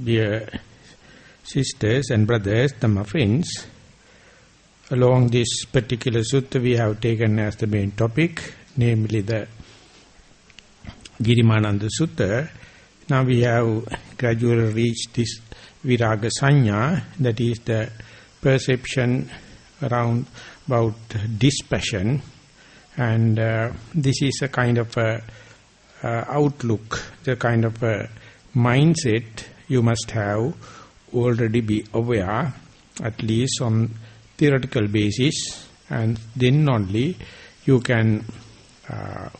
Dear sisters and brothers, Dhamma friends, along this particular sutta we have taken as the main topic, namely the Girimananda sutta. Now we have gradually reached this viraga sanya, that is the perception around about dispassion, and this is a kind of a outlook, the kind of a mindset you must have already be aware, at least on theoretical basis, and then only you can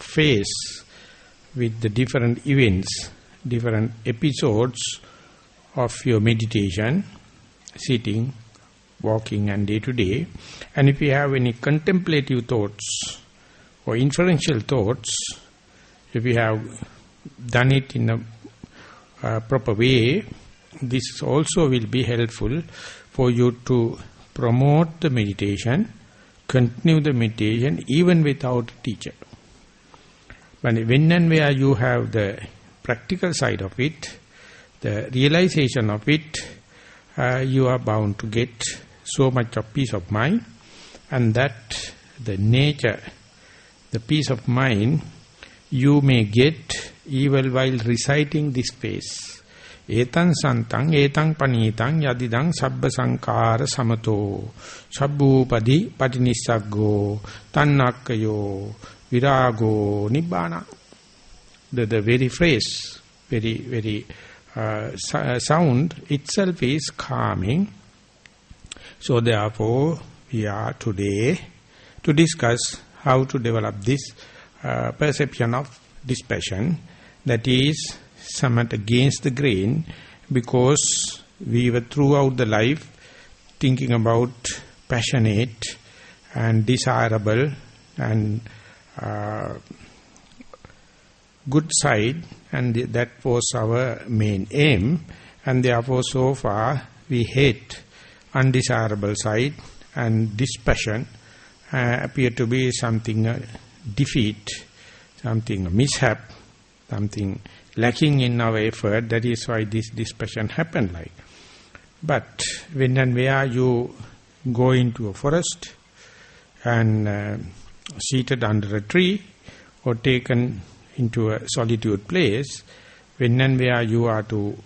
face with the different events, different episodes of your meditation, sitting, walking and day to day. And if you have any contemplative thoughts or inferential thoughts, if you have done it in a proper way, this also will be helpful for you to promote the meditation, continue the meditation even without a teacher. But when and where you have the practical side of it, the realization of it, you are bound to get so much of peace of mind, and that the nature, the peace of mind, you may get even while reciting this phrase. Etang santang, etang panitang, yadidang sabba sankara samato, sabbupadi patinissaggo, tannakkayo, virago, nibbana. The very phrase, very sound itself is calming. So therefore, we are today to discuss how to develop this perception of dispassion, that is somewhat against the grain, because we were throughout the life thinking about passionate and desirable and good side, and that was our main aim, and therefore so far we hate undesirable side, and dispassion appear to be something defeat, something mishap, something lacking in our effort. That is why this dispassion happened like. But when and where you go into a forest and seated under a tree or taken into a solitude place, when and where you are to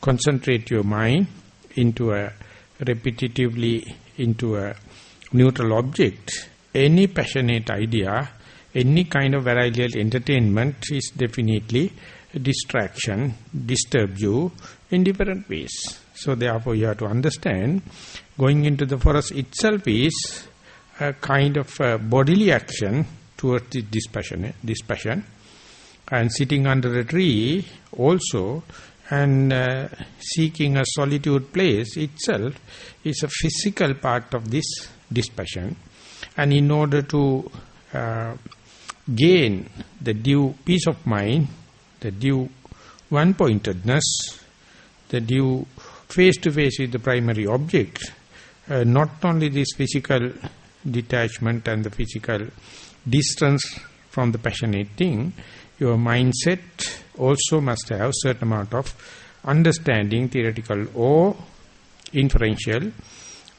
concentrate your mind into a repetitively into a neutral object, any passionate idea, any kind of varietal entertainment is definitely a distraction, disturb you in different ways. So therefore you have to understand, going into the forest itself is a kind of a bodily action towards the dispassion, and sitting under a tree also, and seeking a solitude place itself is a physical part of this dispassion. And in order to gain the due peace of mind, the due one-pointedness, the due face-to-face with the primary object, not only this physical detachment and the physical distance from the passionate thing, your mindset also must have certain amount of understanding, theoretical or inferential,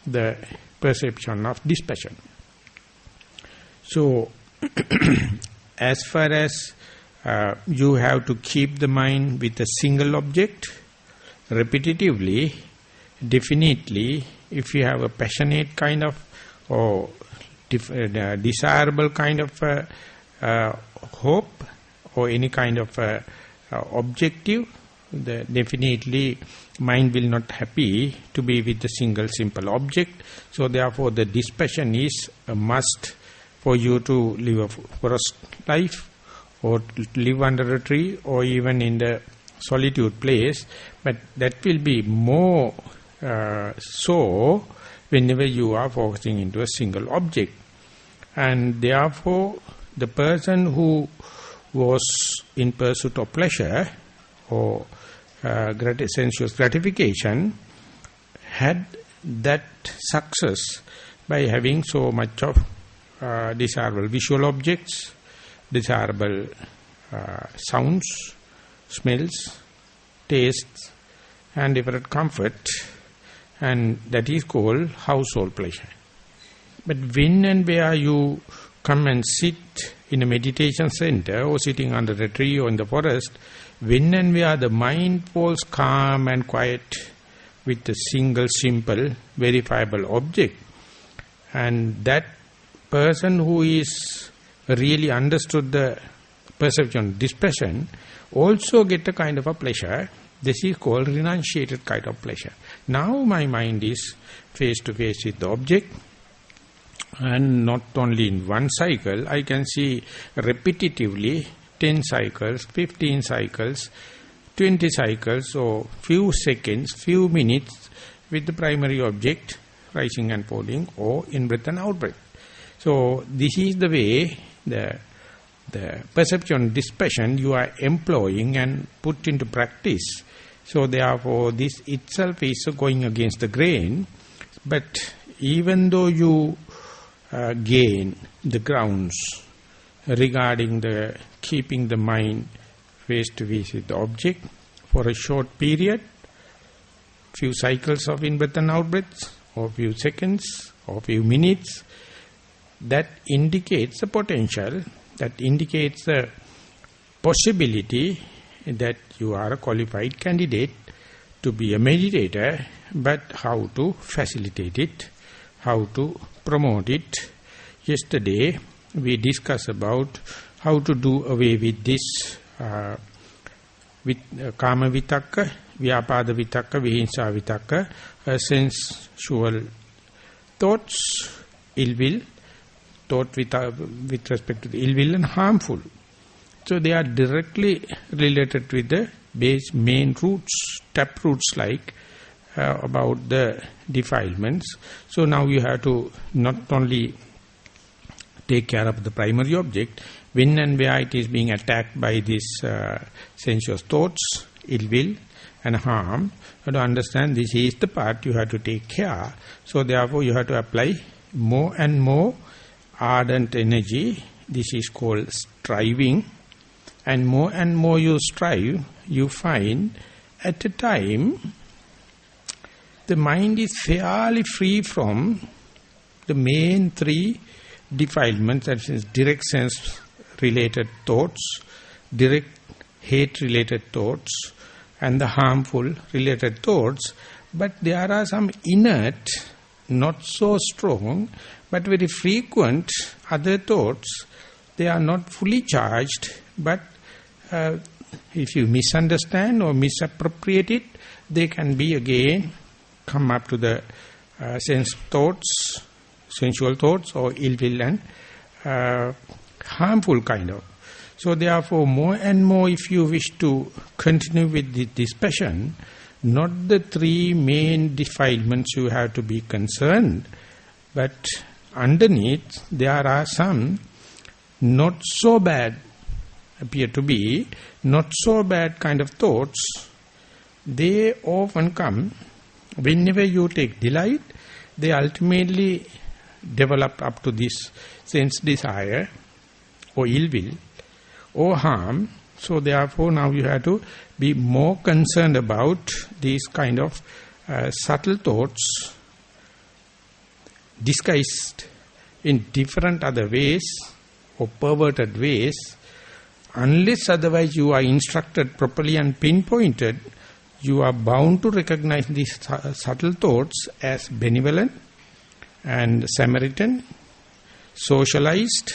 the perception of dispassion. So, as far as you have to keep the mind with a single object, repetitively, definitely, if you have a passionate kind of or desirable kind of hope or any kind of objective, definitely mind will not happy to be with a single simple object. So therefore the dispassion is a must for you to live a forest life or live under a tree or even in the solitude place, but that will be more so whenever you are focusing into a single object. And therefore the person who was in pursuit of pleasure or sensuous gratification had that success by having so much of desirable visual objects, desirable sounds, smells, tastes, and different comfort, and that is called household pleasure. But when and where you come and sit in a meditation center or sitting under a tree or in the forest, when and where the mind falls calm and quiet with a single simple verifiable object, and that person who is really understood the perception, dispersion, also get a kind of a pleasure. This is called renunciated kind of pleasure. Now my mind is face to face with the object, and not only in one cycle, I can see repetitively 10 cycles, 15 cycles, 20 cycles, or few seconds, few minutes with the primary object rising and falling, or in-breath and out-breath. So this is the way the perception dispersion you are employing and put into practice. So therefore this itself is going against the grain, but even though you gain the grounds regarding the keeping the mind face to face with the object for a short period, few cycles of in-breath and out-breath, or few seconds, or few minutes, that indicates the potential, that indicates the possibility that you are a qualified candidate to be a meditator, but how to facilitate it, how to promote it. Yesterday we discussed about how to do away with this with kama vitakka, vyapada vitakka, vihinsa vitakka, sensual thoughts, ill will, thought with respect to the ill will and harmful. So they are directly related with the base main roots, tap roots like about the defilements. So now you have to not only take care of the primary object, when and where it is being attacked by these sensuous thoughts, ill will and harm, you have to understand this is the part you have to take care. So therefore you have to apply more and more ardent energy. This is called striving, and more you strive, you find at a time the mind is fairly free from the main three defilements, that is direct sense related thoughts, direct hate related thoughts, and the harmful related thoughts. But there are some inert, not so strong, but very frequent other thoughts. They are not fully charged, but if you misunderstand or misappropriate it, they can be again come up to the sensual thoughts or ill will and harmful kind of. So therefore more and more, if you wish to continue with this passion, not the three main defilements you have to be concerned, but underneath there are some not so bad, appear to be not so bad kind of thoughts. They often come whenever you take delight. They ultimately develop up to this sense desire or ill will or harm. So therefore now you have to be more concerned about these kind of subtle thoughts disguised in different other ways or perverted ways. Unless otherwise you are instructed properly and pinpointed, you are bound to recognize these subtle thoughts as benevolent and Samaritan, socialized,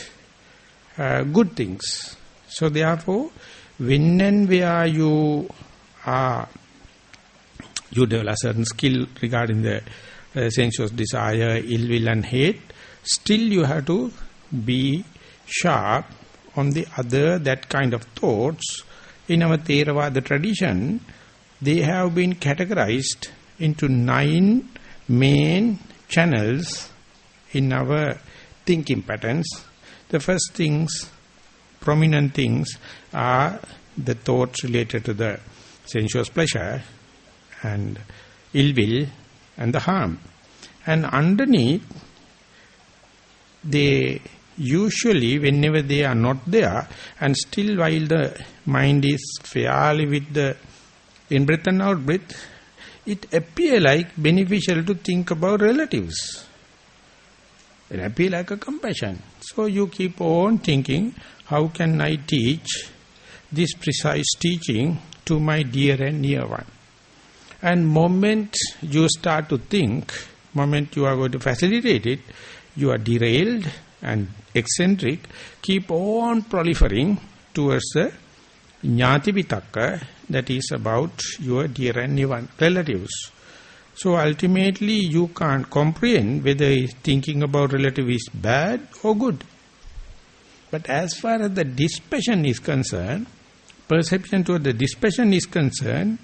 good things. So therefore, when and where you develop a certain skill regarding the sensuous desire, ill will and hate, still you have to be sharp on the other, that kind of thoughts. In our Theravada tradition, they have been categorized into 9 main channels in our thinking patterns. The first things, prominent things, are the thoughts related to the sensuous pleasure and ill will and the harm. And underneath, they usually, whenever they are not there, and still while the mind is fairly with the in-breath and out-breath, it appears like beneficial to think about relatives. It appears like a compassion. So you keep on thinking, how can I teach this precise teaching to my dear and near one? And moment you start to think, moment you are going to facilitate it, you are derailed and eccentric, keep on proliferating towards the Jnati Vitakka, that is about your dear and near one relatives. So ultimately you can't comprehend whether thinking about relative is bad or good. But as far as the dispassion is concerned, perception toward the dispassion is concerned,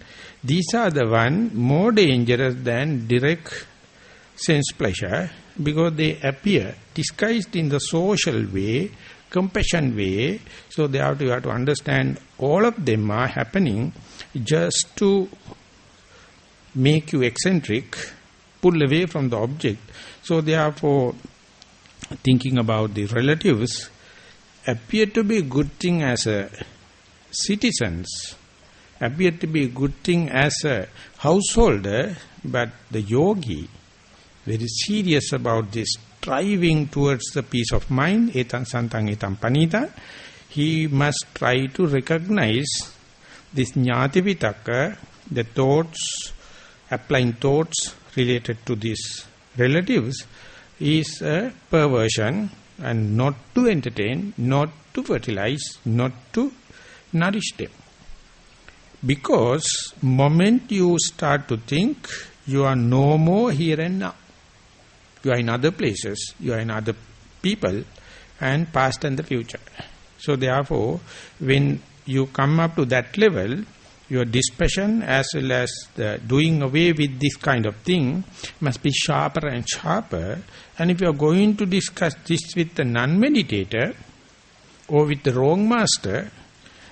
these are the one more dangerous than direct sense pleasure, because they appear disguised in the social way, compassion way. So you have to understand all of them are happening just to make you eccentric, pull away from the object. So therefore, thinking about the relatives appear to be a good thing as a citizens, appear to be a good thing as a householder, but the yogi, very serious about this, striving towards the peace of mind, etam santang etam panita, he must try to recognize this jnati vitakka, the thoughts, applying thoughts related to these relatives, is a perversion, and not to entertain, not to fertilize, not to nourish them. Because moment you start to think, you are no more here and now. You are in other places, you are in other people, and past and the future. So therefore, when you come up to that level, your dispassion as well as the doing away with this kind of thing must be sharper and sharper. And if you are going to discuss this with the non-meditator or with the wrong master,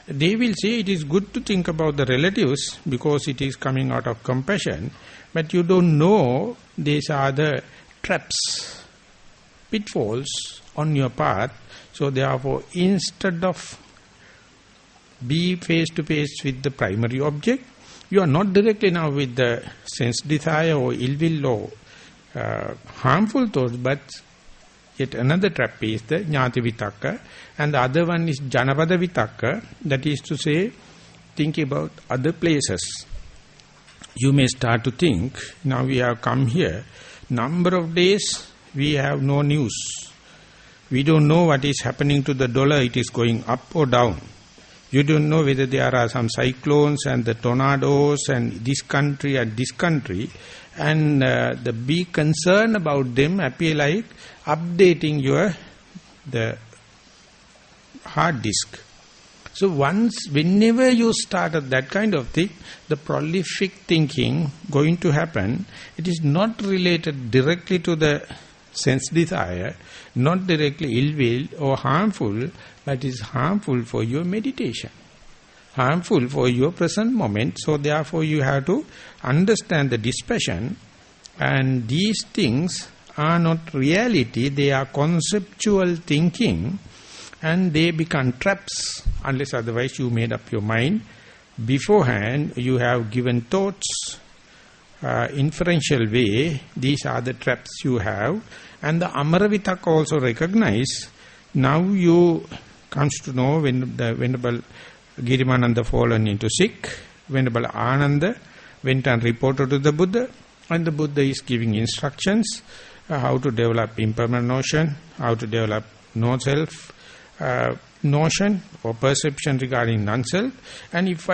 they will say it is good to think about the relatives because it is coming out of compassion, but you don't know these are the traps, pitfalls on your path. So therefore, instead of be face to face with the primary object, you are not directly now with the sense desire or ill will or harmful thoughts, but yet another trap is the jnati vitakka, and the other one is janapada vitakka, that is to say, think about other places. You may start to think, now we have come here, number of days we have no news. We don't know what is happening to the dollar, it is going up or down. You don't know whether there are some cyclones and the tornadoes and this country and this country, and the big concern about them appear like updating the hard disk. So whenever you start at that kind of thing, the prolific thinking going to happen, it is not related directly to the sense desire, not directly ill will or harmful, but is harmful for your meditation, harmful for your present moment. So therefore you have to understand the dispassion, and these things are not reality, they are conceptual thinking, and they become traps unless otherwise you made up your mind beforehand. You have given thoughts inferential way, these are the traps you have. And the Amaravitaka also recognize, now you comes to know when the Venerable Girimananda fallen into sick, Venerable Ananda went and reported to the Buddha, and the Buddha is giving instructions how to develop impermanent notion, how to develop no-self notion or perception regarding non-self. And if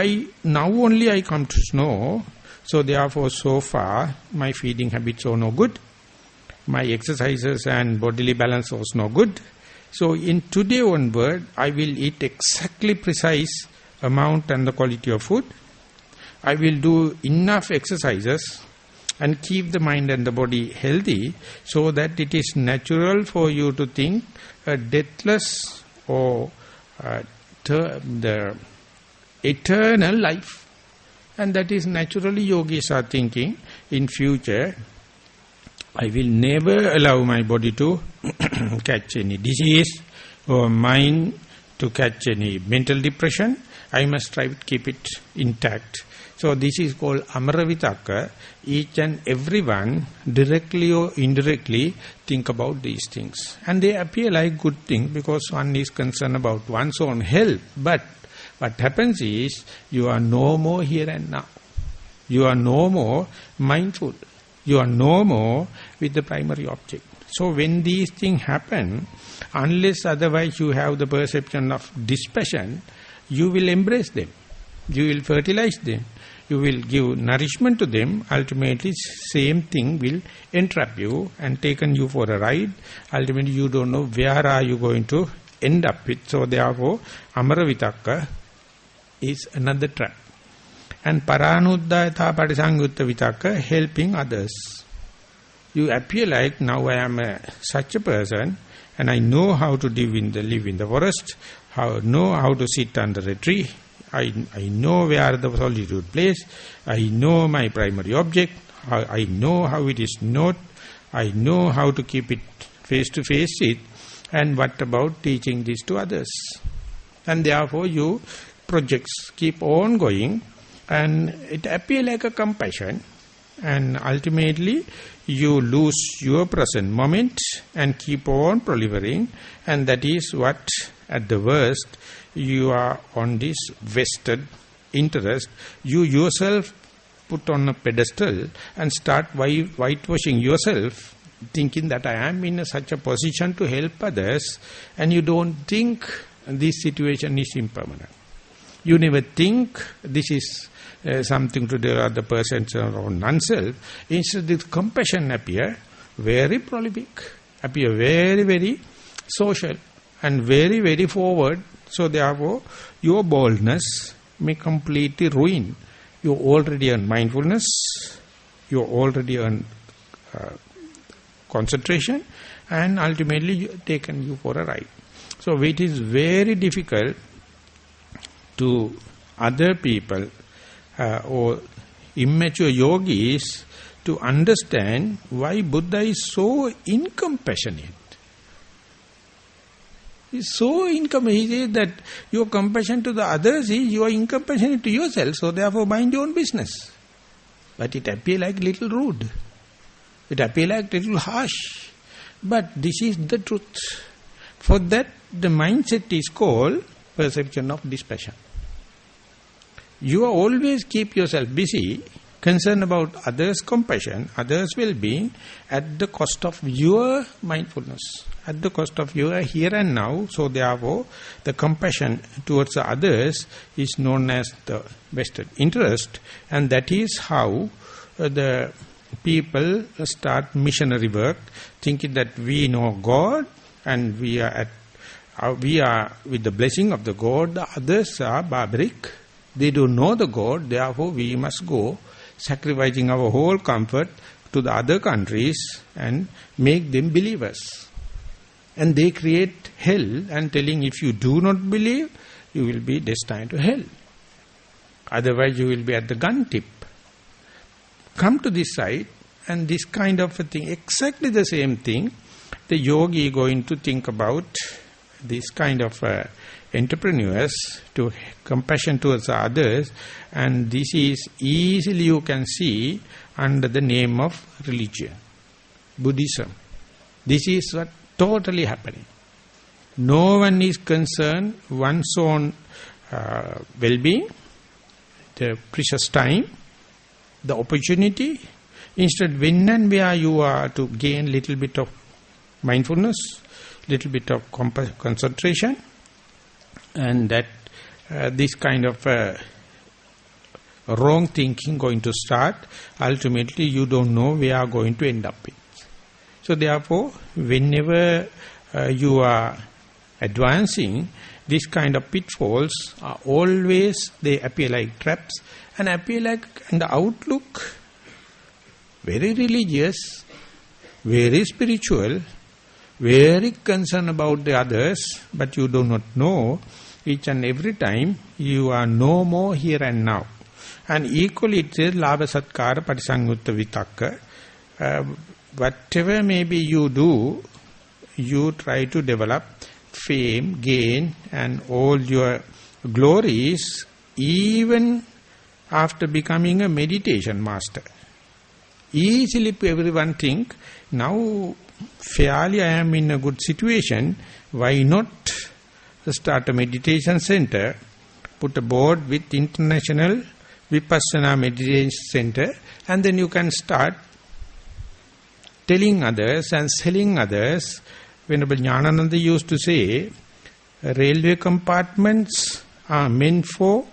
now only I come to know, so therefore so far my feeding habits are no good, my exercises and bodily balance was no good. So in today onward, I will eat exactly precise amount and the quality of food. I will do enough exercises and keep the mind and the body healthy, so that it is natural for you to think a deathless or the eternal life. And that is naturally yogis are thinking, in future I will never allow my body to catch any disease or mind to catch any mental depression. I must try to keep it intact. So this is called Amara Vitakka. Each and everyone, directly or indirectly, think about these things. And they appear like good things because one is concerned about one's own health. But what happens is, you are no more here and now. You are no more mindful. You are no more with the primary object. So when these things happen, unless otherwise you have the perception of dispassion, you will embrace them. You will fertilize them. You will give nourishment to them. Ultimately, same thing will entrap you and taken you for a ride. Ultimately, you don't know where are you going to end up with. So therefore, Amara Vitakka is another trap. And Paranuddayatha Patisangutta Vitakka, helping others. You appear like, now I am such a person, and I know how to live in the forest, know how to sit under a tree. I know where the solitude place. I know my primary object. I know how it is not. I know how to keep it face to face it. And what about teaching this to others? And therefore your projects keep on going, and it appears like a compassion. And ultimately you lose your present moment and keep on proliferating. And that is what, at the worst, you are on this vested interest. You yourself put on a pedestal and start whitewashing yourself, thinking that I am in such a position to help others, and you don't think this situation is impermanent. You never think this is something to do with other persons or non-self. Instead, this compassion appear very prolific, appear very, very social and very, very forward. So therefore, your boldness may completely ruin. You already earn mindfulness, you already earn concentration, and ultimately taken you for a ride. So it is very difficult to other people or immature yogis to understand why Buddha is so incompassionate. He's so incompassionate. He says that your compassion to the others is you are incompassionate to yourself, so therefore mind your own business. But it appears like little rude. It appears like little harsh. But this is the truth. For that, the mindset is called perception of dispassion. You are always keep yourself busy, concerned about others' compassion, others' well-being, at the cost of your mindfulness, at the cost of your here and now. So therefore, the compassion towards the others is known as the vested interest, and that is how the people start missionary work, thinking that we know God and we are with the blessing of the God. The others are barbaric. They don't know the God, therefore we must go, sacrificing our whole comfort to the other countries and make them believers. And they create hell and telling, if you do not believe, you will be destined to hell. Otherwise you will be at the gun tip. Come to this side, and this kind of a thing, exactly the same thing, the yogi is going to think about this kind of entrepreneurs, to compassion towards others, and this is easily you can see under the name of religion, Buddhism. This is what totally happening. No one is concerned one's own well-being, the precious time, the opportunity. Instead, when and where you are to gain little bit of mindfulness, little bit of concentration, and that this kind of wrong thinking going to start, ultimately you don't know where you are going to end up with. So therefore, whenever you are advancing, this kind of pitfalls are always, they appear like traps, and appear like in the outlook very religious, very spiritual, very concerned about the others, but you do not know. Each and every time you are no more here and now. And equally it says Labha Satkara Patisangutta Vitakka. Whatever maybe you do, you try to develop fame, gain, and all your glories, even after becoming a meditation master. Easily everyone think, now fairly I am in a good situation, why not start a meditation center, put a board with International Vipassana Meditation Center, and then you can start telling others and selling others. Venerable Jnanananda used to say, railway compartments are meant for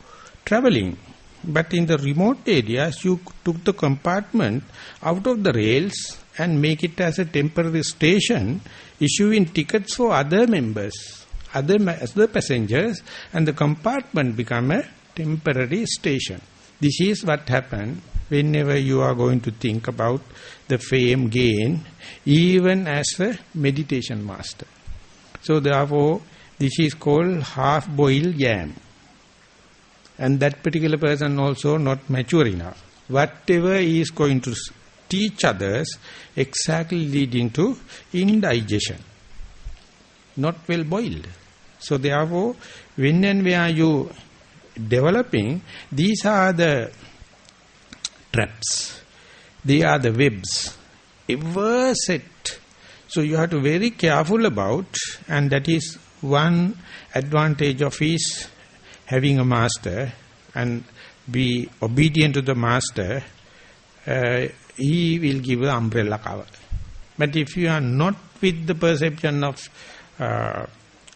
traveling. But in the remote areas, you took the compartment out of the rails and make it as a temporary station, issuing tickets for other members, other passengers, and the compartment become a temporary station. This is what happened whenever you are going to think about the fame gain, even as a meditation master. So therefore, this is called half-boiled yam. And that particular person also not mature enough. Whatever he is going to teach others, exactly leading to indigestion. Not well boiled. So therefore, when and where you developing, these are the traps. They are the webs. Ever set. So you have to be very careful about, and that is one advantage of his having a master and be obedient to the master. He will give the umbrella cover. But if you are not with the perception of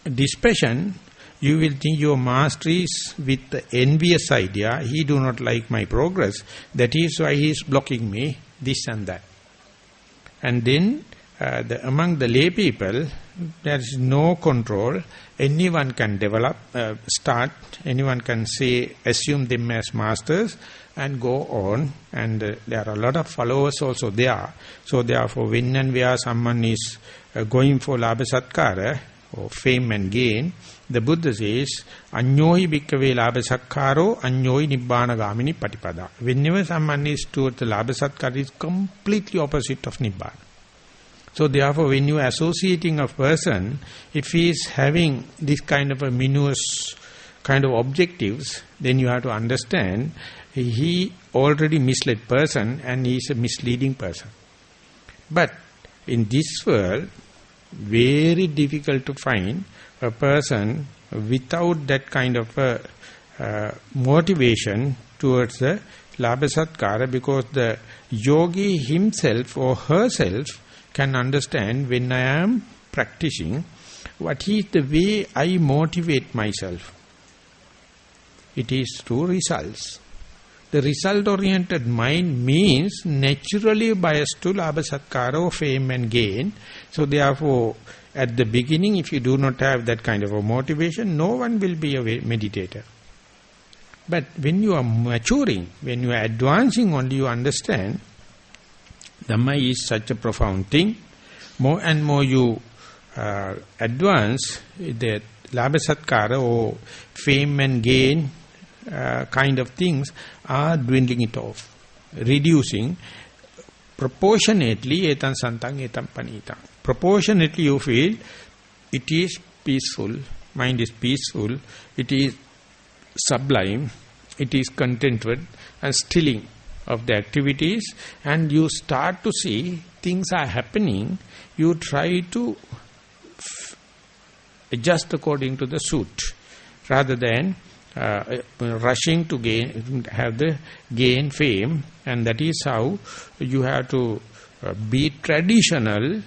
dispassion, you will think your master is with the envious idea. He do not like my progress. That is why he is blocking me, this and that. And then among the lay people, there is no control. Anyone can develop, start, anyone can say, assume them as masters and go on. And there are a lot of followers also there. So therefore, when and where someone is going for labha satkara, or fame and gain, the Buddha says, Anyohi bhikkave labha satkaro, anyohi nibbana gamini patipada. Whenever someone is towards the labha satkara, it is completely opposite of nibbana. So therefore, when you are associating a person, if he is having this kind of a minuous kind of objectives, then you have to understand he already misled person and he is a misleading person. But in this world, very difficult to find a person without that kind of a motivation towards the labha satkara, because the yogi himself or herself can understand, when I am practicing, what is the way I motivate myself. It is through results. The result-oriented mind means naturally biased to labha satkara or fame and gain. So therefore, at the beginning, if you do not have that kind of a motivation, no one will be a meditator. But when you are maturing, when you are advancing only, you understand Dhamma is such a profound thing. More and more you advance, the labha satkara or fame and gain kind of things are dwindling it off, reducing. Proportionately, etam santang etam panitam. Proportionately you feel it is peaceful, mind is peaceful, it is sublime, it is contented and stilling of the activities, and you start to see things are happening. You try to adjust according to the suit, rather than rushing to have the gain fame. And that is how you have to be traditional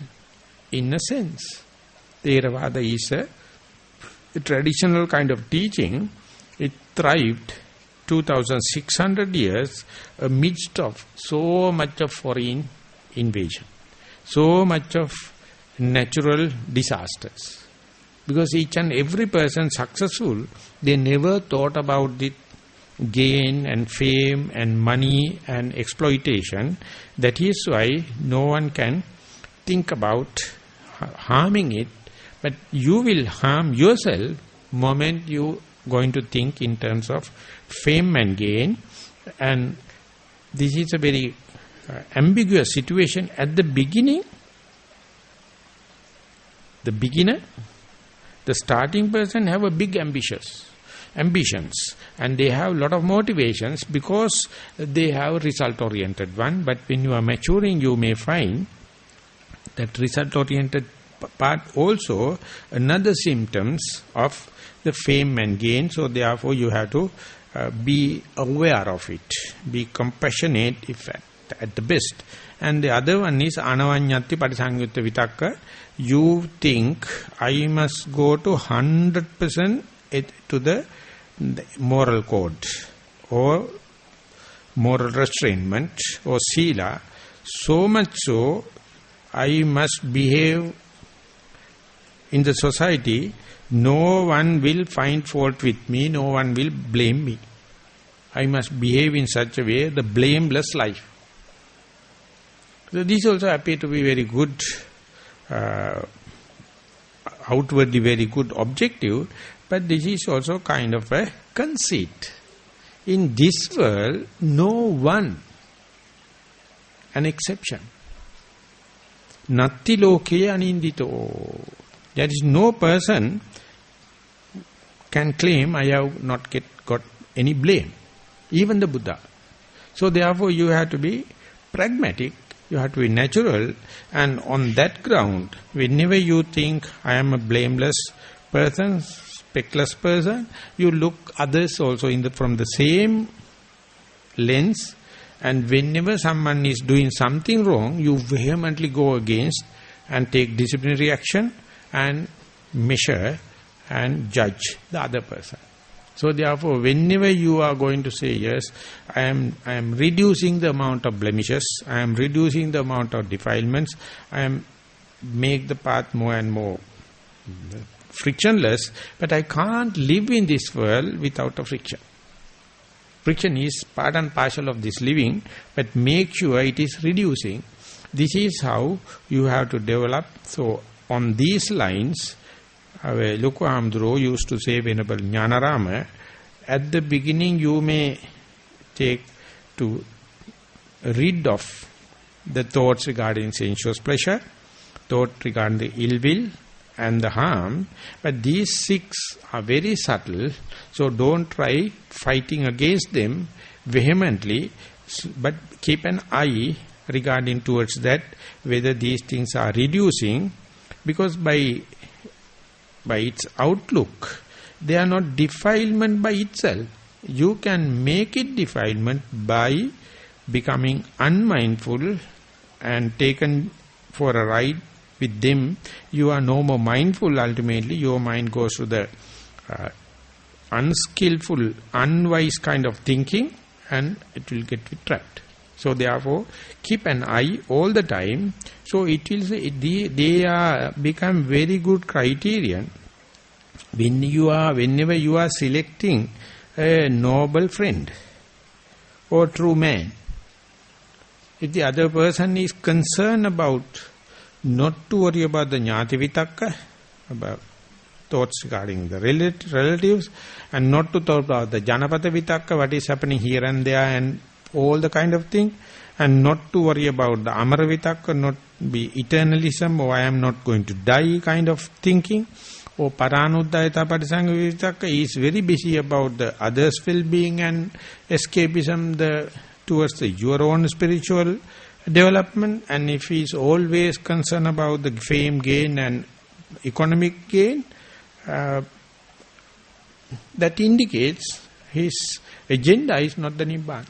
in a sense. Theravada is a traditional kind of teaching. It thrived 2,600 years amidst of so much of foreign invasion, so much of natural disasters. Because each and every person successful, they never thought about the gain and fame and money and exploitation. That is why no one can think about harming it. But you will harm yourself moment you going to think in terms of fame and gain. And this is a very ambiguous situation. At the beginning, the beginner, the starting person have a big ambitions. ambitions, and they have a lot of motivations because they have result-oriented one. But when you are maturing, you may find that result-oriented part also another symptoms of the fame and gain. So therefore you have to be aware of it, be compassionate if at the best. And the other one is anavanyati parisangyutta vitakka. You think I must go to 100% to the moral code or moral restrainment or sila, so much so I must behave in the society, no one will find fault with me, no one will blame me. I must behave in such a way, the blameless life. So these also appear to be very good, outwardly very good objective, but this is also kind of a conceit. In this world, no one, an exception. Natti loke anindito. There is no person can claim I have not got any blame. Even the Buddha. So therefore you have to be pragmatic, you have to be natural, and on that ground, whenever you think I am a blameless person, speckless person, you look others also from the same lens, and whenever someone is doing something wrong, you vehemently go against and take disciplinary action and measure and judge the other person. So therefore, whenever you are going to say, yes, I am reducing the amount of blemishes, I am reducing the amount of defilements, I am make the path more and more frictionless, but I can't live in this world without a friction. Friction is part and parcel of this living, but make sure it is reducing. This is how you have to develop. So on these lines, Luku Hamduro used to say, Venerable Jnanarama, at the beginning you may take to rid of the thoughts regarding sensuous pleasure, thought regarding the ill will and the harm, but these 6 are very subtle, so don't try fighting against them vehemently, but keep an eye regarding towards that, whether these things are reducing, because by its outlook, they are not defilement by itself. You can make it defilement by becoming unmindful and taken for a ride with them. You are no more mindful. Ultimately, your mind goes to the unskillful, unwise kind of thinking, and it will get trapped. So therefore, keep an eye all the time. So it will say they are become very good criterion whenever you are selecting a noble friend or true man. If the other person is concerned about not to worry about the jnati vitakka, about thoughts regarding the relatives, and not to talk about the janapata vitakka, what is happening here and there and all the kind of thing, and not to worry about the amara vitakka, not be eternalism or I am not going to die kind of thinking, or paranuddayata parisanga vitakka is very busy about the others' well-being and escapism towards your own spiritual development. And if he is always concerned about the fame gain and economic gain, that indicates his agenda is not the Nibbana.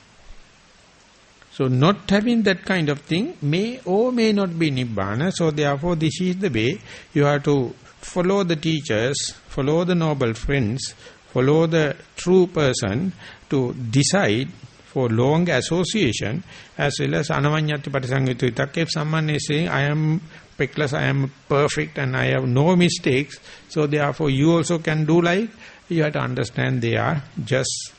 So not having that kind of thing may or may not be Nibbana. So therefore this is the way you have to follow the teachers, follow the noble friends, follow the true person to decide for long association, as well as anavanyati patisangvita vitakka. If someone is saying, I am speckless, I am perfect and I have no mistakes, so therefore you also can do like, you have to understand they are just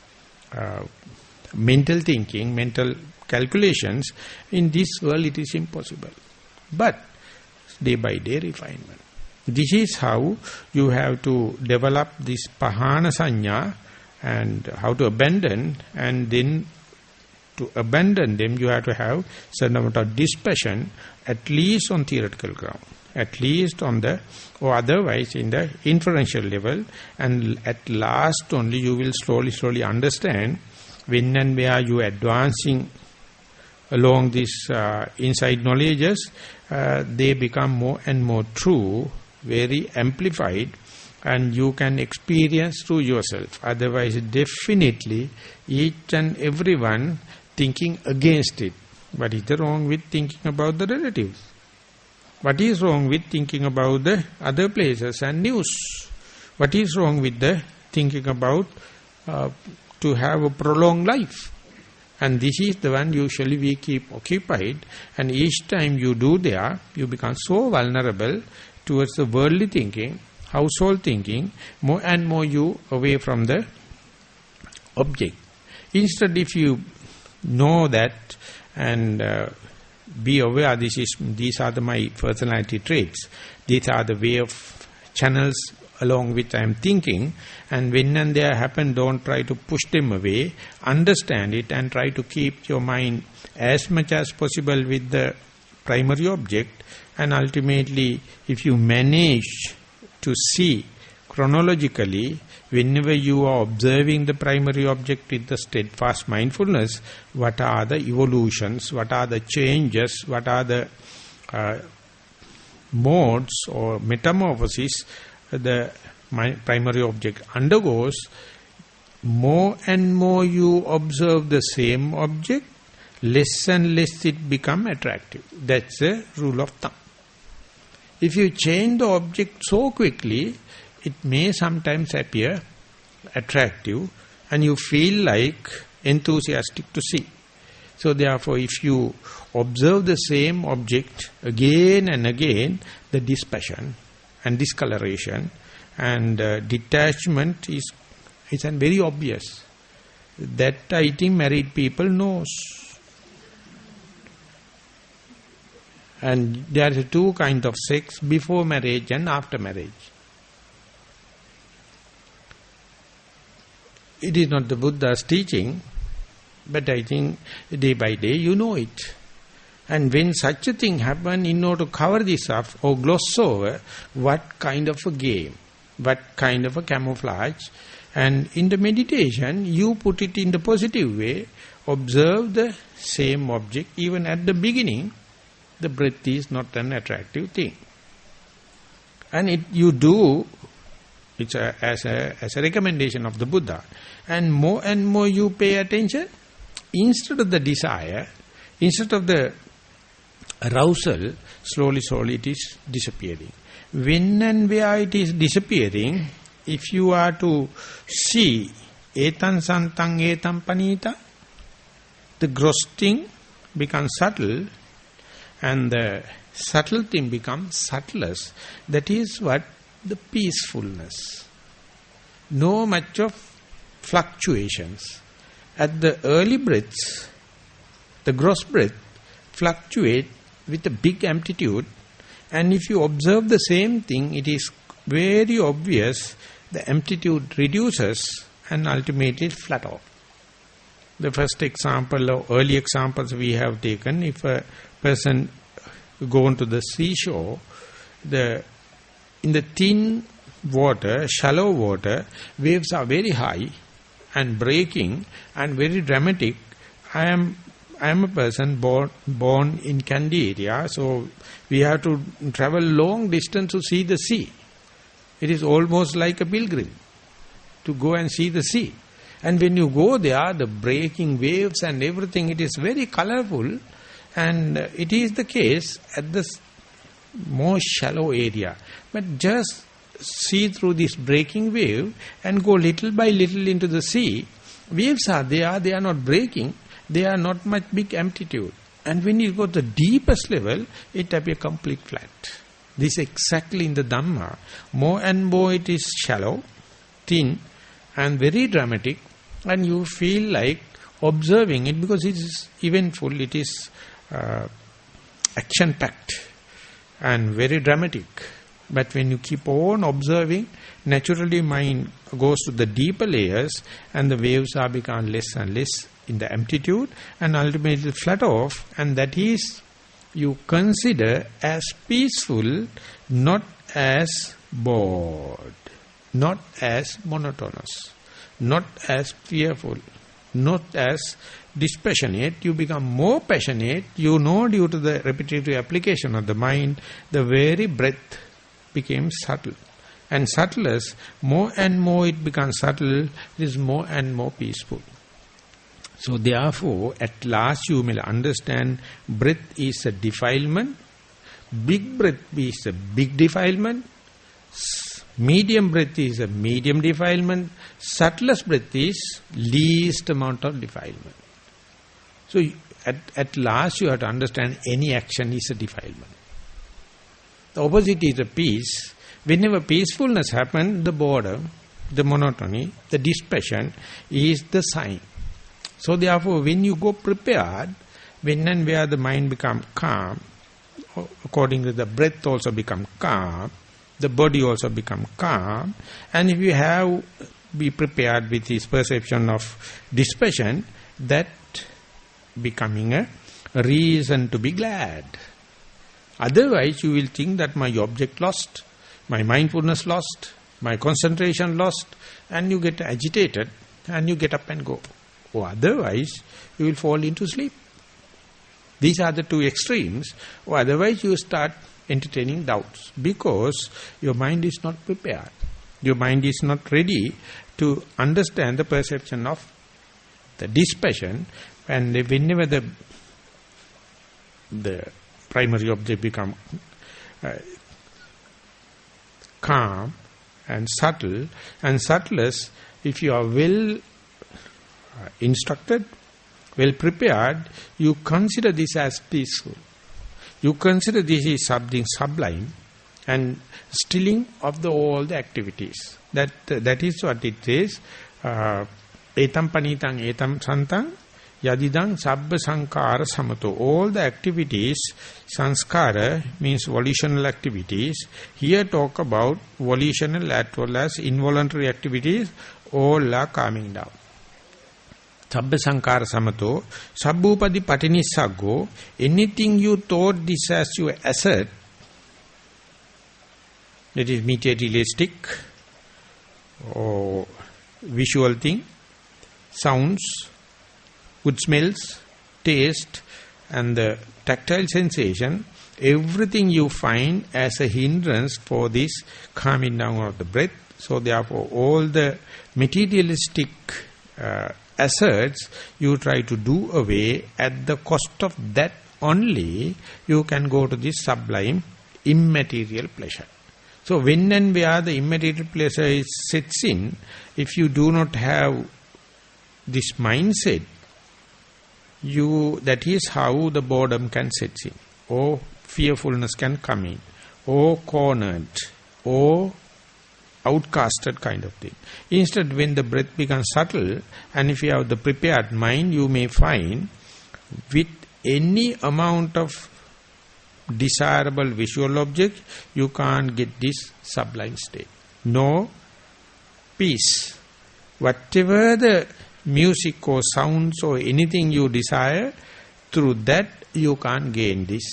mental thinking, mental calculations. In this world it is impossible. But day by day refinement. This is how you have to develop this pahana sanya and how to abandon, and then to abandon them you have to have certain amount of dispassion, at least on theoretical ground. at least on the, or otherwise in the inferential level, and at last only you will slowly understand when and where you are advancing along these inside knowledges, they become more and more true, very amplified, and you can experience through yourself. Otherwise, definitely, each and everyone thinking against it. What is the wrong with thinking about the relatives? What is wrong with thinking about the other places and news? What is wrong with the thinking about to have a prolonged life? And this is the one usually we keep occupied, and each time you do there, you become so vulnerable towards the worldly thinking, household thinking, more and more you away from the object. Instead, if you know that and be aware, these are my personality traits, these are the way of channels along which I am thinking, and when and there happen, don't try to push them away, understand it and try to keep your mind as much as possible with the primary object, and ultimately if you manage to see chronologically, whenever you are observing the primary object with the steadfast mindfulness, what are the evolutions, what are the changes, what are the modes or metamorphosis the primary object undergoes. More and more you observe the same object, less and less it become attractive. That's a rule of thumb. If you change the object so quickly, it may sometimes appear attractive and you feel like enthusiastic to see. So therefore, if you observe the same object again and again, the dispassion and discoloration and detachment is very obvious. That I think married people knows. And there are two kinds of sex, before marriage and after marriage. It is not the Buddha's teaching, but I think day by day you know it. And when such a thing happens, in order to cover this up or gloss over, what kind of a game, what kind of a camouflage, and in the meditation you put it in the positive way, observe the same object. Even at the beginning, the breath is not an attractive thing. And you do, it's as a recommendation of the Buddha. And more you pay attention, instead of the desire, instead of the arousal, slowly it is disappearing. When and where it is disappearing, if you are to see etan santang etam panita, the gross thing becomes subtle and the subtle thing becomes subtlest. That is what the peacefulness. No much of fluctuations. At the early breaths, the gross breath fluctuate with a big amplitude, and if you observe the same thing, it is very obvious the amplitude reduces and ultimately flat off. The first example or early examples we have taken, if a person go onto the seashore, in the thin water, shallow water, waves are very high and breaking and very dramatic. I am a person born in Kandy area, so we have to travel long distance to see the sea. It is almost like a pilgrim to go and see the sea. And when you go there, the breaking waves and everything, it is very colorful, and it is the case at the more shallow area. But just see through this breaking wave and go little by little into the sea. Waves are there, they are not breaking, they are not much big amplitude. And when you go to the deepest level, it appears complete flat. This is exactly in the Dhamma. More and more it is shallow, thin and very dramatic, and you feel like observing it because it is eventful, it is action-packed and very dramatic. But when you keep on observing, naturally mind goes to the deeper layers and the waves are become less and less in the amplitude and ultimately flat off, and that is you consider as peaceful, not as bored, not as monotonous, not as fearful, not as dispassionate. You become more passionate. You know, due to the repetitive application of the mind, the very breath became subtle. And subtlest, more and more it becomes subtle, it is more and more peaceful. So therefore, at last you may understand, breath is a defilement, big breath is a big defilement, medium breath is a medium defilement, subtlest breath is least amount of defilement. So at last you have to understand any action is a defilement. The opposite is a peace. Whenever peacefulness happens, the boredom, the monotony, the dispassion is the sign. So therefore, when you go prepared, when and where the mind becomes calm, according to the breath also become calm, the body also become calm, and if you have be prepared with this perception of dispassion, that becoming a reason to be glad. Otherwise, you will think that my object lost, my mindfulness lost, my concentration lost, and you get agitated and you get up and go. Or otherwise, you will fall into sleep. These are the two extremes. Or otherwise, you start entertaining doubts because your mind is not prepared. Your mind is not ready to understand the perception of the dispassion. And whenever the primary object becomes calm and subtle, and subtlest, if you are well instructed, well prepared, you consider this as peaceful. You consider this is something sublime and stilling of all the activities. That is what it says. Etam panitang etam santang yadidang sabba sankara samato. All the activities, sanskara means volitional activities. Here talk about volitional as well as involuntary activities. All are calming down. Sabba sankara samato, sabbupadi patinissago. Anything you thought this as your asset, that is materialistic or visual thing, sounds, good smells, taste, and the tactile sensation, everything you find as a hindrance for this calming down of the breath. So therefore, all the materialistic assets you try to do away. At the cost of that only you can go to this sublime immaterial pleasure. So when and where the immaterial pleasure sets in, if you do not have this mindset, that is how the boredom can set in, or fearfulness can come in, or cornered, or outcasted kind of thing. Instead, when the breath becomes subtle, and if you have the prepared mind, you may find with any amount of desirable visual object, you can't get this sublime state. No peace. Whatever the music or sounds or anything you desire, through that you can't gain this.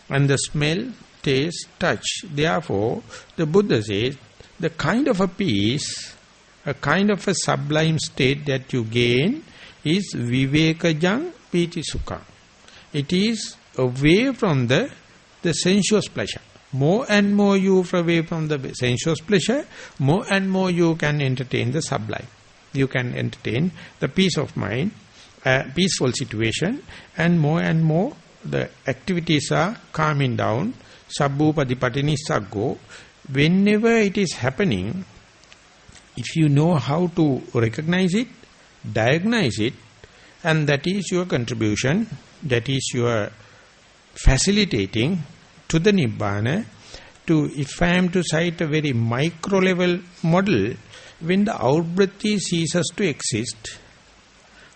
And the smell, taste, touch. Therefore, the Buddha says, the kind of a peace, a kind of a sublime state that you gain is vivekajang piti sukha. It is away from the sensuous pleasure. More and more you away from the sensuous pleasure, more and more you can entertain the sublime. You can entertain the peace of mind, peaceful situation, and more the activities are calming down. Sabbupadi patinissago. Whenever it is happening, if you know how to recognize it, diagnose it, and that is your contribution, that is your facilitating to the Nibbana. If I am to cite a very micro level model, when the out-breath ceases to exist,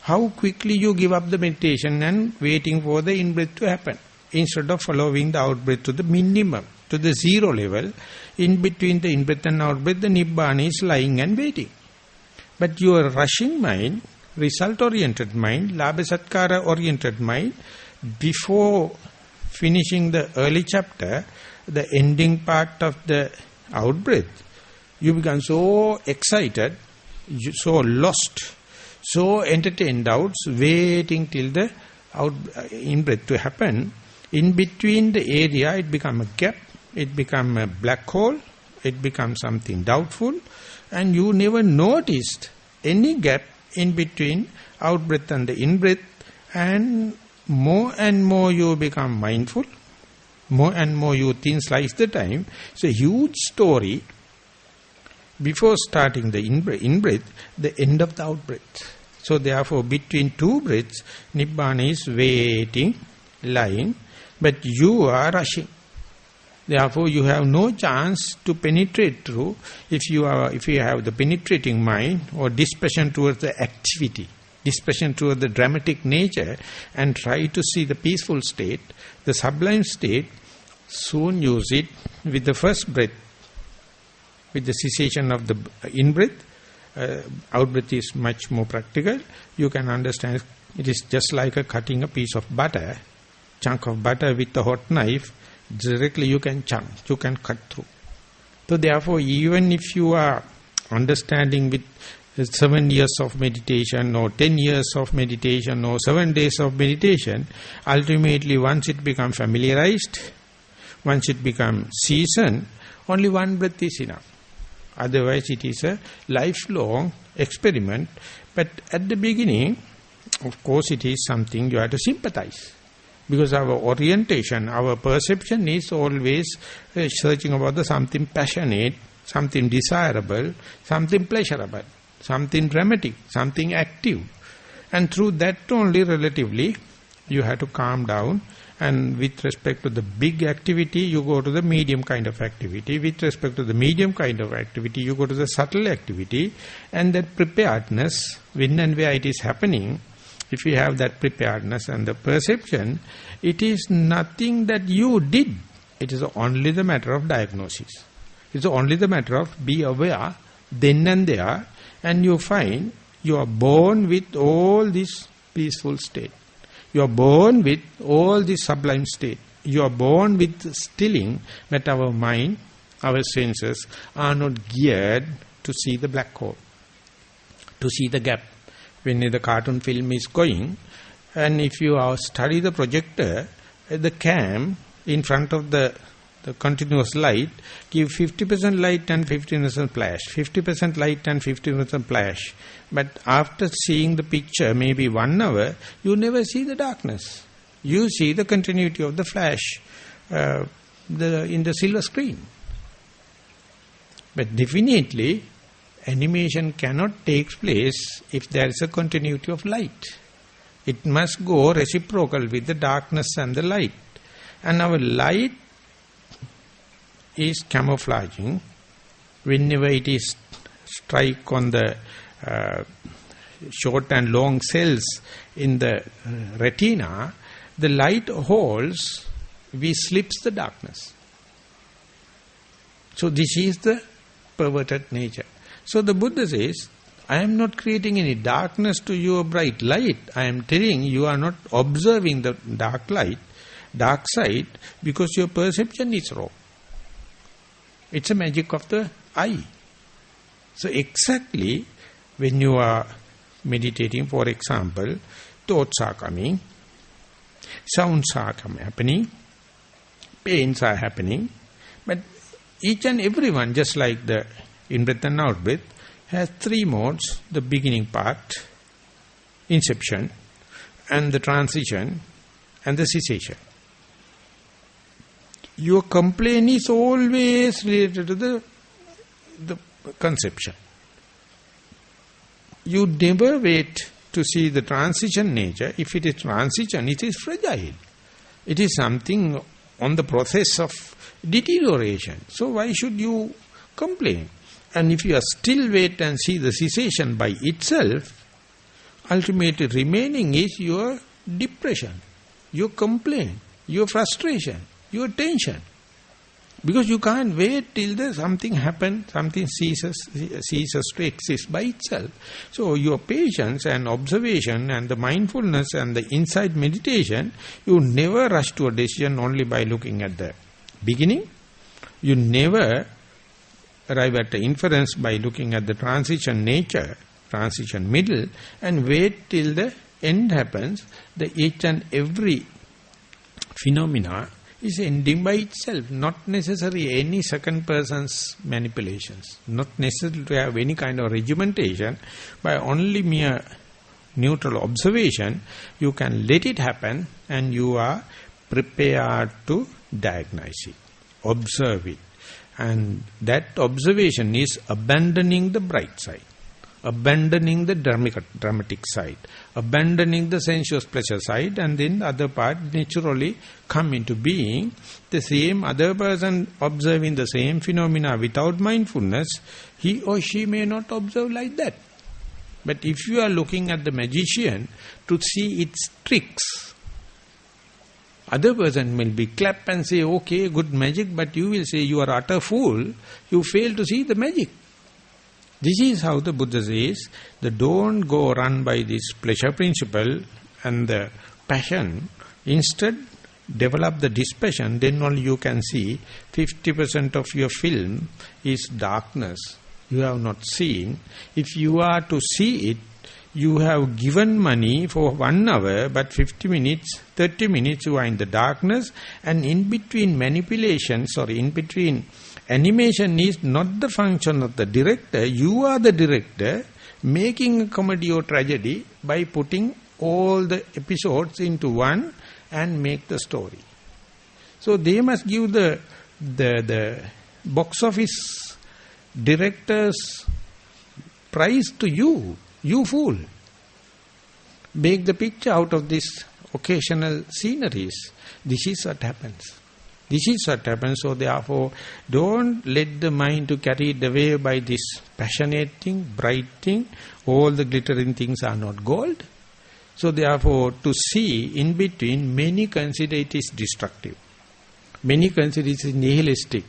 how quickly you give up the meditation and waiting for the in-breath to happen, instead of following the out-breath to the minimum, to the zero level. In between the in-breath and out-breath, the Nibbana is lying and waiting. But your rushing mind, result-oriented mind, labha-satkara-oriented mind, before finishing the early chapter, the ending part of the out-breath, you become so excited, so lost, so entertained doubts, waiting till the in-breath to happen. In between the area, it becomes a gap, it becomes a black hole, it becomes something doubtful, and you never noticed any gap in between out-breath and the in-breath, and more you become mindful, more and more you thin slice the time. It's a huge story. Before starting the in-breath, the end of the out-breath. So therefore, between two breaths, Nibbana is waiting, lying, but you are rushing. Therefore, you have no chance to penetrate through. If you have the penetrating mind or dispassion towards the activity, dispassion towards the dramatic nature, and try to see the peaceful state, the sublime state, soon use it with the first breath. With the cessation of the in-breath, out-breath is much more practical. You can understand it is just like cutting a piece of butter, chunk of butter with a hot knife. Directly you can cut through. So therefore, even if you are understanding with 7 years of meditation or 10 years of meditation or 7 days of meditation, ultimately once it becomes familiarized, once it becomes seasoned, only one breath is enough. Otherwise it is a lifelong experiment. But at the beginning, of course, it is something you have to sympathize. Because our orientation, our perception is always searching about something passionate, something desirable, something pleasurable, something dramatic, something active. And through that only relatively you have to calm down. And with respect to the big activity, you go to the medium kind of activity. With respect to the medium kind of activity, you go to the subtle activity. And that preparedness, when and where it is happening, if you have that preparedness and the perception, it is nothing that you did. It is only the matter of diagnosis. It's only the matter of be aware, then and there, and you find you are born with all this peaceful state. You are born with all this sublime state. You are born with stilling that our mind, our senses are not geared to see the black hole, to see the gap. When the cartoon film is going, and if you study the projector, the cam in front of the continuous light give 50% light and 50% flash, 50% light and 50% flash. But after seeing the picture, maybe 1 hour, you never see the darkness. You see the continuity of the flash in the silver screen. But definitely, animation cannot take place if there is a continuity of light. It must go reciprocal with the darkness and the light. And our light is camouflaging. Whenever it is strike on the short and long cells in the retina, the light holds, we slips the darkness. So this is the perverted nature. So the Buddha says, I am not creating any darkness to your bright light. I am telling you are not observing the dark light, dark side, because your perception is wrong. It's a magic of the eye. So exactly when you are meditating, for example, thoughts are coming, sounds are happening, pains are happening, but each and every one, just like the in-breath and out-breath, has 3 modes: the beginning part, inception, and the transition, and the cessation. Your complaint is always related to the conception. You never wait to see the transition nature. If it is transition, it is fragile. It is something on the process of deterioration. So why should you complain? And if you are still wait and see the cessation by itself, ultimately remaining is your depression, your complaint, your frustration, your tension. Because you can't wait till something happens, something ceases to exist by itself. So your patience and observation and the mindfulness and the inside meditation, you never rush to a decision only by looking at the beginning. You never arrive at the inference by looking at the transition nature, transition middle, and wait till the end happens. The each and every phenomena is ending by itself, not necessary any second person's manipulations, not necessary to have any kind of regimentation. By only mere neutral observation, you can let it happen and you are prepared to diagnose it, observe it. And that observation is abandoning the bright side, abandoning the dramatic side, abandoning the sensuous pleasure side, and then the other part naturally come into being. The same other person observing the same phenomena without mindfulness, he or she may not observe like that. But if you are looking at the magician to see its tricks, other person will be clap and say, okay, good magic, but you will say you are utter fool, you fail to see the magic. This is how the Buddha says, don't go run by this pleasure principle and the passion. Instead, develop the dispassion, then only you can see 50% of your film is darkness. You have not seen. If you are to see it, you have given money for 1 hour, but 50 minutes, 30 minutes you are in the darkness, and in between manipulations or in between animation is not the function of the director. You are the director making a comedy or tragedy by putting all the episodes into one and make the story. So they must give the box office director's prize to you. You fool. Make the picture out of this occasional sceneries. This is what happens. This is what happens. So therefore, don't let the mind to carry it away by this passionate thing, bright thing. All the glittering things are not gold. So therefore, to see in between, many consider it is destructive. Many consider it is nihilistic.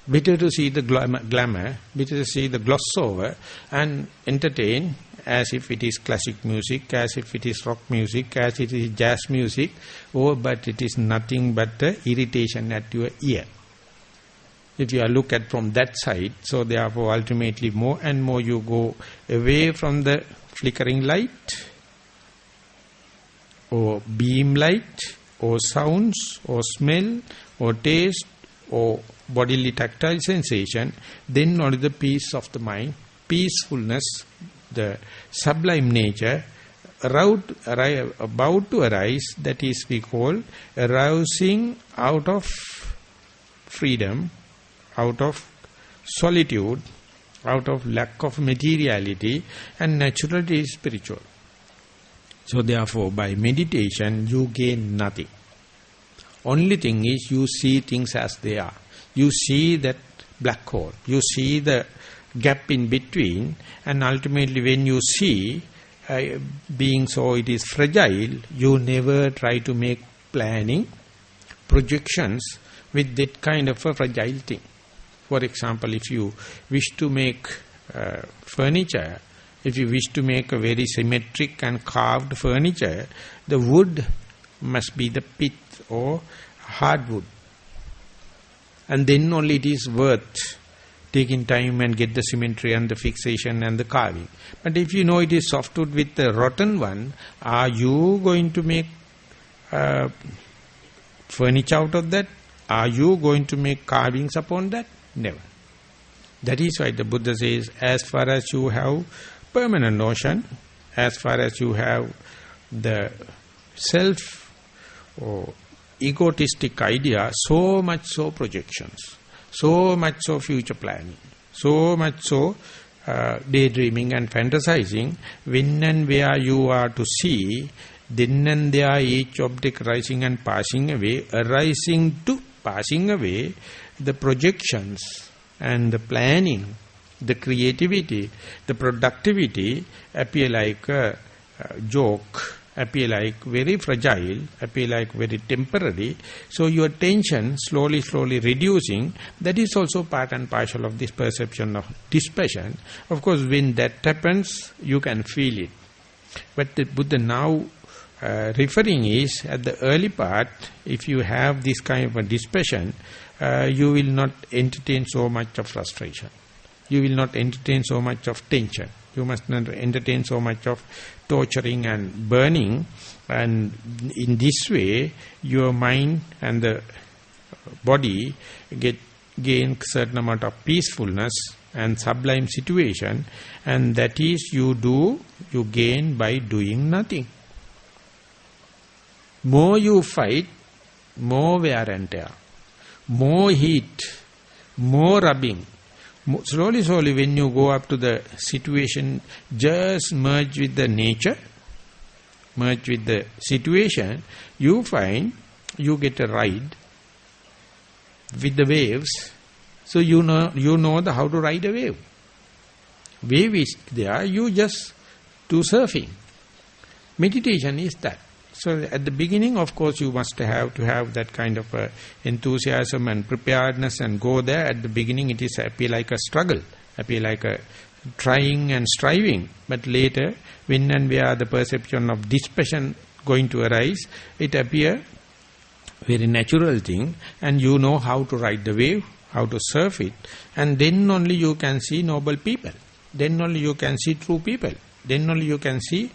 Better to see the glamour, better to see the gloss over and entertain as if it is classic music, as if it is rock music, as it is jazz music, but it is nothing but irritation at your ear. If you look at from that side, so therefore ultimately more and more you go away from the flickering light, or beam light, or sounds, or smell, or taste, or bodily tactile sensation, then only the peace of the mind, peacefulness, the sublime nature about to arise, that is we call arousing out of freedom, out of solitude, out of lack of materiality, and naturally is spiritual. So therefore by meditation you gain nothing. Only thing is you see things as they are. You see that black hole. You see the gap in between, and ultimately when you see being so it is fragile, you never try to make planning, projections with that kind of a fragile thing. For example, if you wish to make furniture, if you wish to make a very symmetric and carved furniture, the wood must be the pith or hardwood. And then only it is worth taking time and get the symmetry and the fixation and the carving. But if you know it is softwood with the rotten one, are you going to make furniture out of that? Are you going to make carvings upon that? Never. That is why the Buddha says, as far as you have permanent notion, as far as you have the self or egotistic idea, so much so projections, so much so future planning, so much so daydreaming and fantasizing. When and where you are to see, then and there each object rising and passing away, arising to passing away, the projections and the planning, the creativity, the productivity appear like a joke appear like very fragile, appear like very temporary. So your tension slowly reducing. That is also part and parcel of this perception of dispassion. Of course, when that happens, you can feel it. But the Buddha now referring is, at the early part, if you have this kind of a dispassion, you will not entertain so much of frustration. You will not entertain so much of tension. You must not entertain so much of torturing and burning. And in this way, your mind and the body gain certain amount of peacefulness and sublime situation. And that is you gain by doing nothing. More you fight, more wear and tear, more heat, more rubbing. Slowly, when you go up to the situation, just merge with the nature, merge with the situation, you find you get a ride with the waves. So you know how to ride a wave. Wave is there, you just do surfing. Meditation is that. So at the beginning, of course, you must have to have that kind of enthusiasm and preparedness and go there. At the beginning, it is appear like a struggle, appear like a trying and striving. But later, when and where the perception of dispassion going to arise, it appear very natural thing, and you know how to ride the wave, how to surf it, and then only you can see noble people. Then only you can see true people. Then only you can see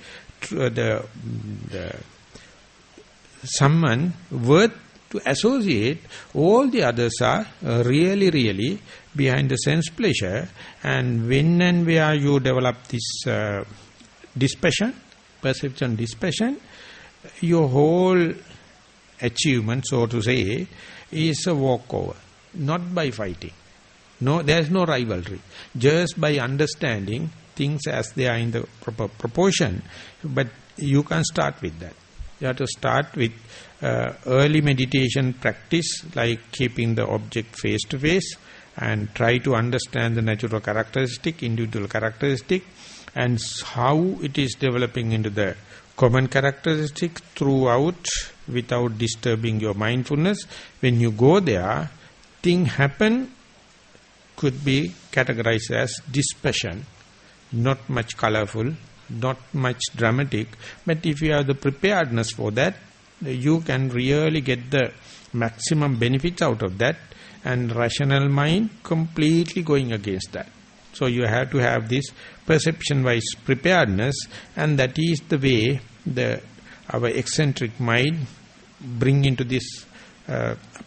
someone worth to associate. All the others are really behind the sense pleasure. And when and where you develop this dispassion, perception dispassion, your whole achievement, so to say, is a walkover. Not by fighting. No, there is no rivalry. Just by understanding things as they are in the proper proportion. But you can start with that. You have to start with early meditation practice, like keeping the object face to face and try to understand the natural characteristic, individual characteristic, and how it is developing into the common characteristic throughout without disturbing your mindfulness. When you go there, things happen could be categorized as dispassion, not much colorful, not much dramatic, but if you have the preparedness for that, you can really get the maximum benefits out of that, and rational mind completely going against that. So you have to have this perception-wise preparedness, and that is the way our eccentric mind bring into this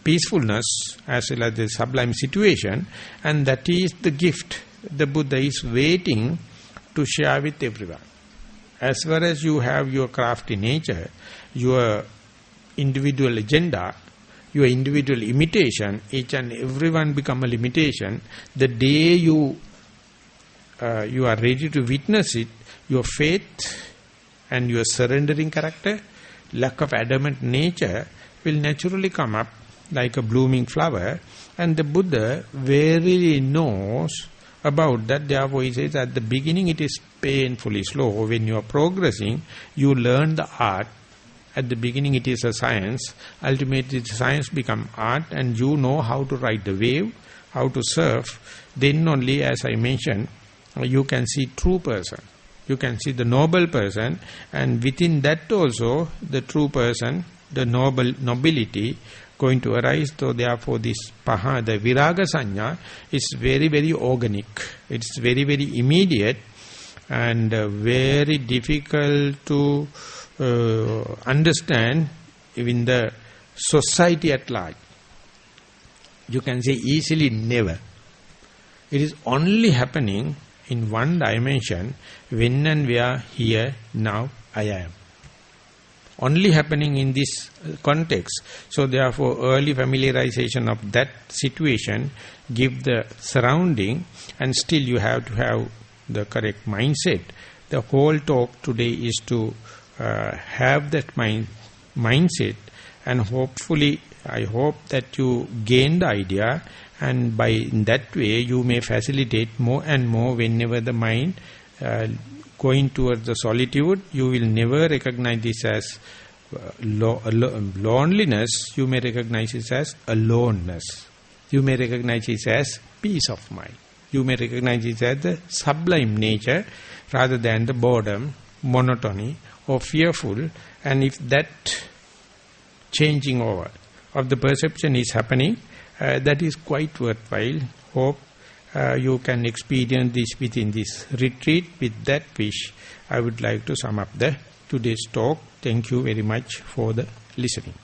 peacefulness as well as the sublime situation, and that is the gift the Buddha is waiting to share with everyone. As far as you have your crafty nature, your individual agenda, your individual imitation, each and everyone become a limitation. The day you are ready to witness it, your faith and your surrendering character, lack of adamant nature will naturally come up like a blooming flower. And the Buddha very knows about that. Therefore he says at the beginning it is painfully slow. When you are progressing, you learn the art. At the beginning it is a science. Ultimately the science become art, and you know how to ride the wave, how to surf. Then only, as I mentioned, you can see true person. You can see the noble person, and within that also the true person, the nobility going to arise. So therefore this Maha, the viraga sanya, is very organic. It's very immediate and very difficult to understand even the society at large. You can say easily never. It is only happening in one dimension, when and where, here, now, I am. Only happening in this context. So therefore early familiarization of that situation give the surrounding, and still you have to have the correct mindset. The whole talk today is to have that mindset, and hopefully I hope that you gain the idea, and in that way you may facilitate more and more whenever the mind going towards the solitude, you will never recognize this as loneliness. You may recognize it as aloneness. You may recognize it as peace of mind. You may recognize it as the sublime nature rather than the boredom, monotony or fearful. And if that changing over of the perception is happening, that is quite worthwhile. Hope you can experience this within this retreat. With that wish, I would like to sum up today's talk. Thank you very much for the listening.